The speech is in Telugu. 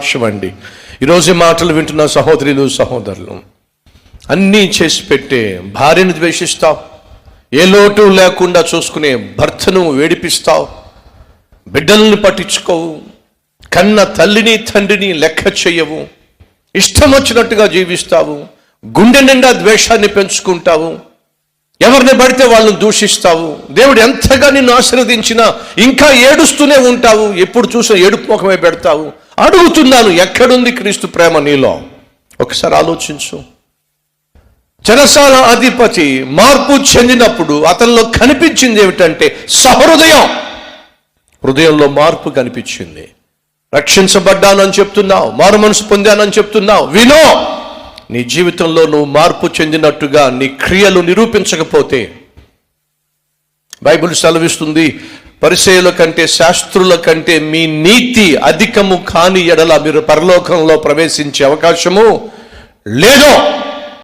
సాక్ష్యం అండి. ఈరోజు మాటలు వింటున్న సహోదరులు సహోదరులు, అన్నీ చేసి పెట్టే భార్యను ద్వేషిస్తావు, ఏ లోటు లేకుండా చూసుకునే భర్తను వేడిపిస్తావు, బిడ్డలను పట్టించుకోవు, కన్న తల్లిని తండ్రిని లెక్క చెయ్యవు, ఇష్టం వచ్చినట్టుగా జీవిస్తావు, గుండె నిండా ద్వేషాన్ని పెంచుకుంటావు, ఎవరిని పడితే వాళ్ళని దూషిస్తావు, దేవుడు ఎంతగా నిన్ను ఆశీర్వదించినా ఇంకా ఏడుస్తూనే ఉంటావు, ఎప్పుడు చూసినా ఏడుపు ముఖమే పెడతావు. అడుగుతున్నాను, ఎక్కడుంది క్రీస్తు ప్రేమ నీలో? ఒకసారి ఆలోచించు. చెరసాల అధిపతి మార్పు చెందినప్పుడు అతనిలో కనిపించింది ఏమిటంటే సహృదయం. హృదయంలో మార్పు కనిపించింది. రక్షించబడ్డానని చెప్తున్నావు, మారు మనసు పొందానని చెప్తున్నావు, వినో, నీ జీవితంలో నువ్వు మార్పు చెందినట్టుగా నీ క్రియలు నిరూపించకపోతే, బైబిల్ సెలవిస్తుంది, పరిసయ్యుల కంటే శాస్త్రుల కంటే మీ నీతి అధికము కాని ఎడల మీరు పరలోకంలో ప్రవేశించే అవకాశము లేదు.